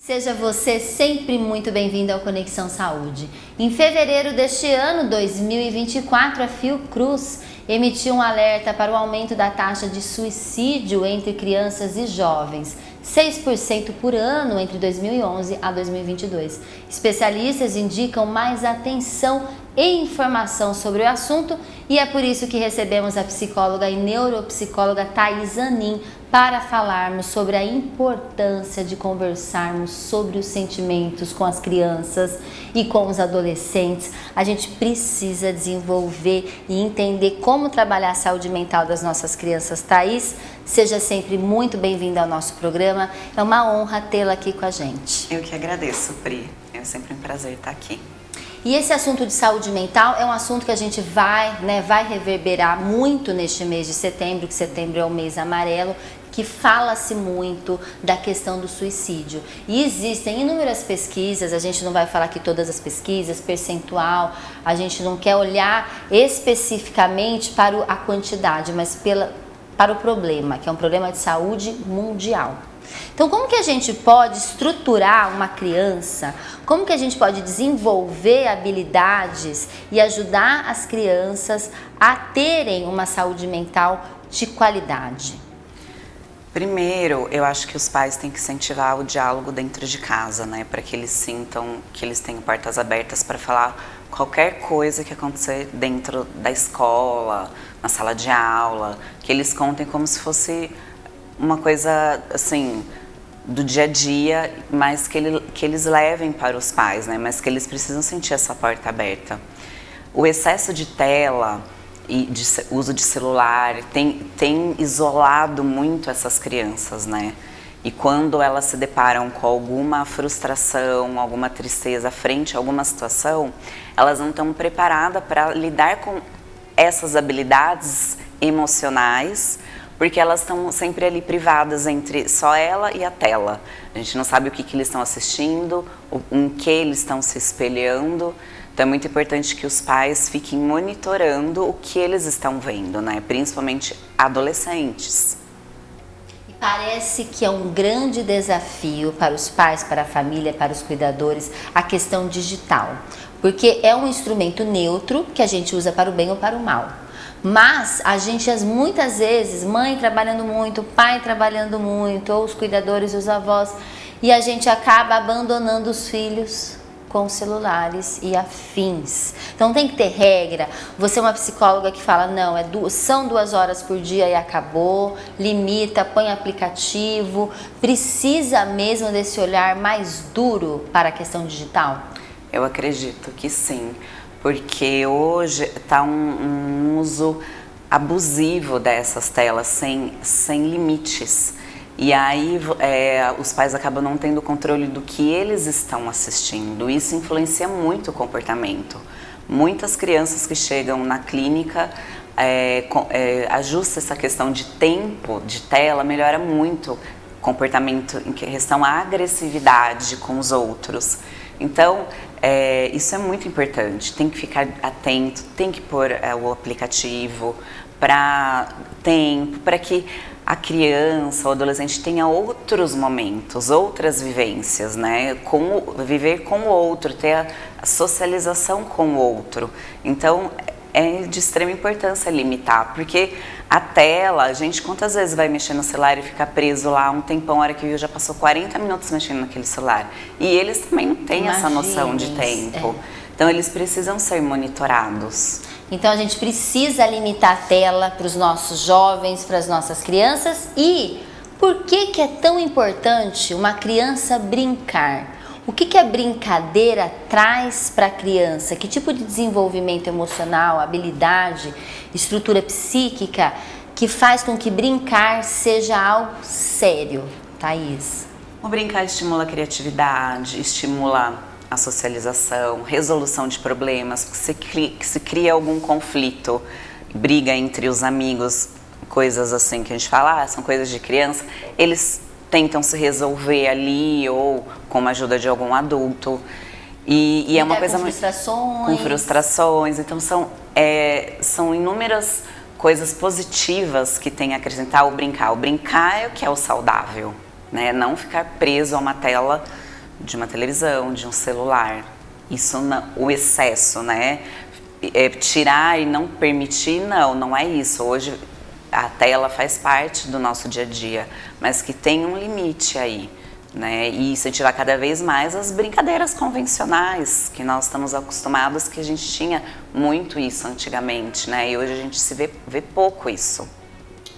Seja você sempre muito bem-vindo ao Conexão Saúde. Em fevereiro deste ano, 2024, a Fiocruz emitiu um alerta para o aumento da taxa de suicídio entre crianças e jovens, 6% por ano entre 2011 a 2022. Especialistas indicam mais atenção e informação sobre o assunto e é por isso que recebemos a psicóloga e neuropsicóloga Thais Anin para falarmos sobre a importância de conversarmos sobre os sentimentos com as crianças e com os adolescentes. A gente precisa desenvolver e entender como trabalhar a saúde mental das nossas crianças. Thais, seja sempre muito bem-vinda ao nosso programa. É uma honra tê-la aqui com a gente. Eu que agradeço, Pri. É sempre um prazer estar aqui. E esse assunto de saúde mental é um assunto que a gente vai reverberar muito neste mês de setembro, que setembro é o mês amarelo, que fala-se muito da questão do suicídio. E existem inúmeras pesquisas, a gente não vai falar aqui todas as pesquisas, percentual, a gente não quer olhar especificamente para a quantidade, mas para o problema, que é um problema de saúde mundial. Então, como que a gente pode estruturar uma criança? Como que a gente pode desenvolver habilidades e ajudar as crianças a terem uma saúde mental de qualidade? Primeiro, eu acho que os pais têm que incentivar o diálogo dentro de casa, né? Para que eles sintam que eles têm portas abertas para falar qualquer coisa que acontecer dentro da escola, na sala de aula, que eles contem como se fosse uma coisa, assim, do dia a dia, mas que eles levem para os pais, né? Mas que eles precisam sentir essa porta aberta. O excesso de tela e de uso de celular tem isolado muito essas crianças, né? E quando elas se deparam com alguma frustração, alguma tristeza frente a alguma situação, elas não estão preparadas para lidar com essas habilidades emocionais, porque elas estão sempre ali privadas entre só ela e a tela. A gente não sabe o que eles estão assistindo, em que eles estão se espelhando. Então é muito importante que os pais fiquem monitorando o que eles estão vendo, né? Principalmente adolescentes. E parece que é um grande desafio para os pais, para a família, para os cuidadores, a questão digital. Porque é um instrumento neutro que a gente usa para o bem ou para o mal. Mas a gente muitas vezes, mãe trabalhando muito, pai trabalhando muito, ou os cuidadores, os avós, e a gente acaba abandonando os filhos com celulares e afins. Então tem que ter regra. Você é uma psicóloga que fala, não, são 2 horas por dia e acabou, limita, põe aplicativo, precisa mesmo desse olhar mais duro para a questão digital? Eu acredito que sim. Porque hoje está um uso abusivo dessas telas, sem limites. E aí os pais acabam não tendo controle do que eles estão assistindo. Isso influencia muito o comportamento. Muitas crianças que chegam na clínica ajustam essa questão de tempo de tela, melhora muito o comportamento em questão à agressividade com os outros. Então, isso é muito importante, tem que ficar atento, tem que pôr o aplicativo para tempo, para que a criança ou adolescente tenha outros momentos, outras vivências, né? Viver com o outro, ter a socialização com o outro. Então, é de extrema importância limitar, porque a tela, a gente quantas vezes vai mexer no celular e ficar preso lá um tempão, a hora que viu já passou 40 minutos mexendo naquele celular. E eles também não têm essa noção de tempo. Então eles precisam ser monitorados. Então a gente precisa limitar a tela para os nossos jovens, para as nossas crianças. E por que é tão importante uma criança brincar? O que a brincadeira traz para a criança? Que tipo de desenvolvimento emocional, habilidade, estrutura psíquica que faz com que brincar seja algo sério, Thais? O brincar estimula a criatividade, estimula a socialização, resolução de problemas, que se cria algum conflito, briga entre os amigos, coisas assim que a gente fala, são coisas de criança, eles tentam se resolver ali ou com a ajuda de algum adulto. E é uma coisa muito... Com frustrações. Então são inúmeras coisas positivas que tem a acrescentar o brincar. O brincar é o que é o saudável, né? Não ficar preso a uma tela de uma televisão, de um celular. Isso, o excesso, né? Tirar e não permitir, não é isso. Hoje a tela faz parte do nosso dia a dia, mas que tem um limite aí, né? E incentivar cada vez mais as brincadeiras convencionais, que nós estamos acostumados, que a gente tinha muito isso antigamente, né? E hoje a gente vê pouco isso.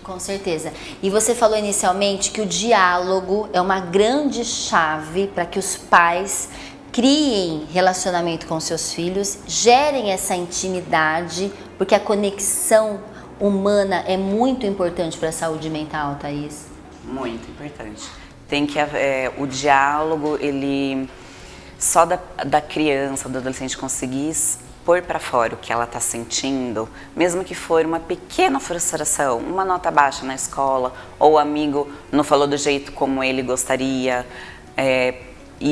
Com certeza. E você falou inicialmente que o diálogo é uma grande chave para que os pais criem relacionamento com seus filhos, gerem essa intimidade, porque a conexão humana é muito importante para a saúde mental, Thaís. Muito importante. Tem que haver o diálogo, ele só da criança, do adolescente conseguir pôr para fora o que ela está sentindo, mesmo que for uma pequena frustração, uma nota baixa na escola, ou o amigo não falou do jeito como ele gostaria,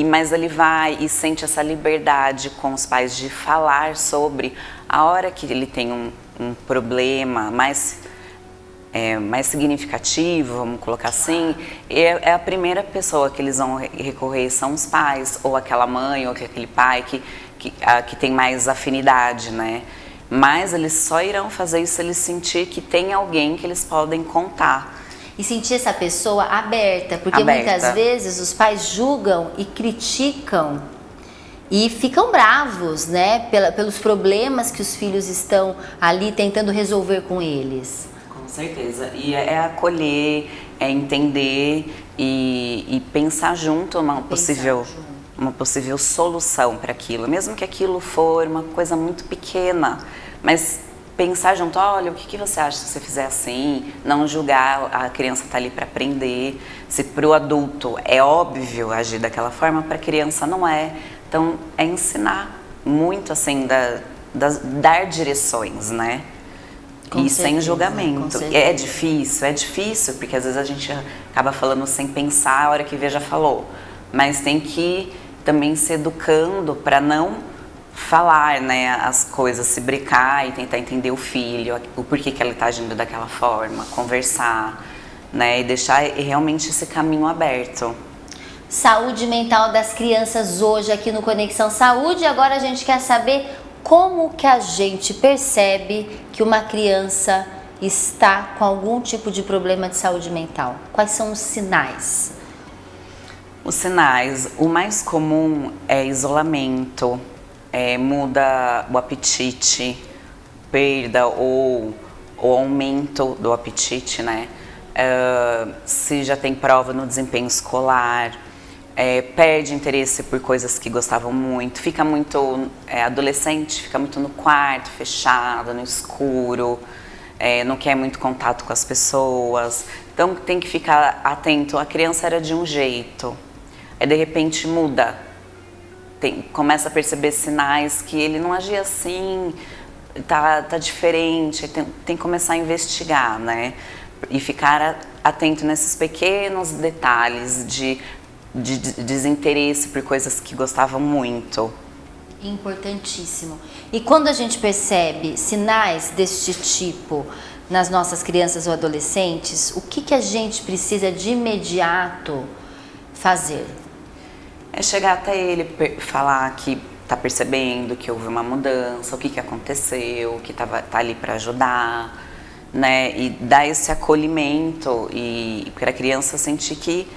mas ele vai e sente essa liberdade com os pais de falar sobre a hora que ele tem um problema mais significativo, vamos colocar assim, é a primeira pessoa que eles vão recorrer, são os pais, ou aquela mãe, ou aquele pai que tem mais afinidade, né? Mas eles só irão fazer isso se eles sentir que tem alguém que eles podem contar. E sentir essa pessoa aberta, porque muitas vezes os pais julgam e criticam e ficam bravos, né, pelos problemas que os filhos estão ali tentando resolver com eles. Com certeza. E é acolher, é entender e pensar junto uma possível solução para aquilo, mesmo que aquilo for uma coisa muito pequena, mas pensar junto, olha, o que você acha se você fizer assim, não julgar, a criança está ali para aprender. Se para o adulto é óbvio agir daquela forma, para a criança não é. Então, é ensinar muito, assim, dar direções, né? Sem julgamento. É difícil, porque às vezes a gente acaba falando sem pensar, a hora que vê já falou. Mas tem que também se educando para não falar, né, as coisas, se brecar e tentar entender o filho, o porquê que ela está agindo daquela forma, conversar, né, e deixar realmente esse caminho aberto. Saúde mental das crianças hoje aqui no Conexão Saúde. Agora a gente quer saber como que a gente percebe que uma criança está com algum tipo de problema de saúde mental. Quais são os sinais? Os sinais, o mais comum é isolamento, muda o apetite, perda ou aumento do apetite, né? Se já tem prova no desempenho escolar, perde interesse por coisas que gostavam muito, fica muito, adolescente, fica muito no quarto, fechado, no escuro, não quer muito contato com as pessoas. Então tem que ficar atento, a criança era de um jeito, aí de repente muda. Começa a perceber sinais que ele não agia assim, tá diferente, tem que começar a investigar, né? E ficar atento nesses pequenos detalhes de desinteresse por coisas que gostavam muito. Importantíssimo. E quando a gente percebe sinais deste tipo nas nossas crianças ou adolescentes, o que a gente precisa de imediato fazer? É chegar até ele, falar que está percebendo que houve uma mudança, o que aconteceu, que tá ali para ajudar, né? E dar esse acolhimento e para a criança sentir que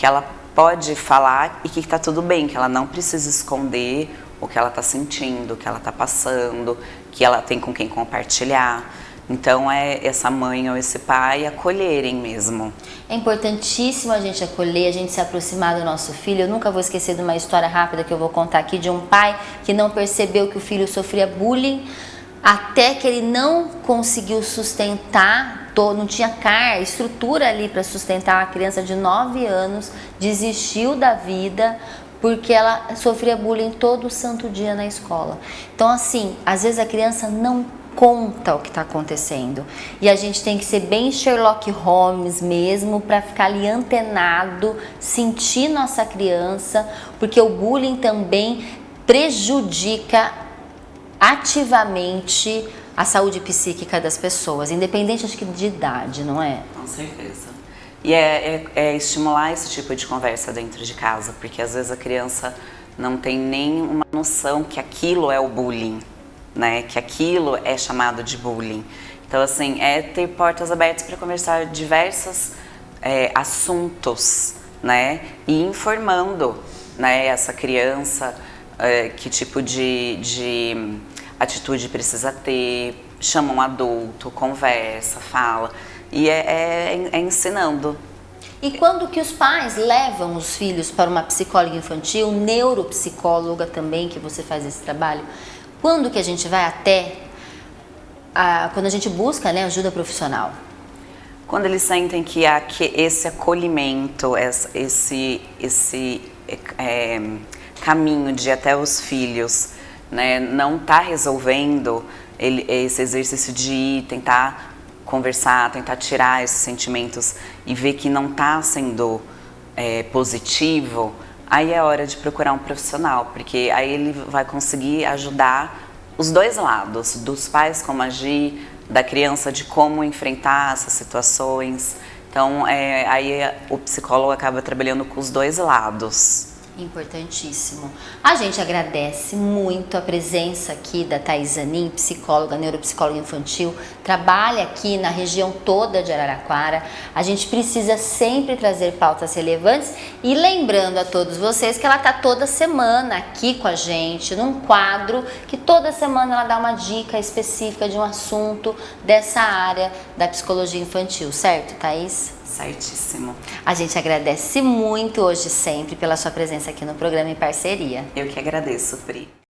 ela pode falar e que está tudo bem, que ela não precisa esconder o que ela está sentindo, o que ela está passando, que ela tem com quem compartilhar. Então é essa mãe ou esse pai acolherem mesmo. É importantíssimo a gente acolher, a gente se aproximar do nosso filho. Eu nunca vou esquecer de uma história rápida que eu vou contar aqui de um pai que não percebeu que o filho sofria bullying até que ele não conseguiu sustentar, não tinha estrutura ali para sustentar a criança de 9 anos, desistiu da vida porque ela sofria bullying todo santo dia na escola. Então assim, às vezes a criança não conta o que está acontecendo e a gente tem que ser bem Sherlock Holmes mesmo para ficar ali antenado, sentir nossa criança, porque o bullying também prejudica ativamente a saúde psíquica das pessoas, independente acho que de idade, não é? Com certeza. E é estimular esse tipo de conversa dentro de casa, porque às vezes a criança não tem nem uma noção que aquilo é o bullying, né? Que aquilo é chamado de bullying. Então, assim, é ter portas abertas para conversar diversos assuntos, né? E informando, né, essa criança que tipo de atitude precisa ter, chama um adulto, conversa, fala. E é ensinando. E quando que os pais levam os filhos para uma psicóloga infantil, neuropsicóloga também, que você faz esse trabalho, quando que a gente vai até, quando a gente busca, né, ajuda profissional? Quando eles sentem que esse acolhimento, esse caminho de ir até os filhos, né, não está resolvendo esse exercício de ir, tentar conversar, tentar tirar esses sentimentos e ver que não está sendo positivo, aí é hora de procurar um profissional, porque aí ele vai conseguir ajudar os dois lados, dos pais como agir, da criança de como enfrentar essas situações. Então, aí o psicólogo acaba trabalhando com os dois lados. Importantíssimo. A gente agradece muito a presença aqui da Thaís Zanin, psicóloga, neuropsicóloga infantil, trabalha aqui na região toda de Araraquara. A gente precisa sempre trazer pautas relevantes e lembrando a todos vocês que ela está toda semana aqui com a gente, num quadro que toda semana ela dá uma dica específica de um assunto dessa área da psicologia infantil, certo, Thaís? Certíssimo. A gente agradece muito hoje sempre pela sua presença aqui no programa em parceria. Eu que agradeço, Pri.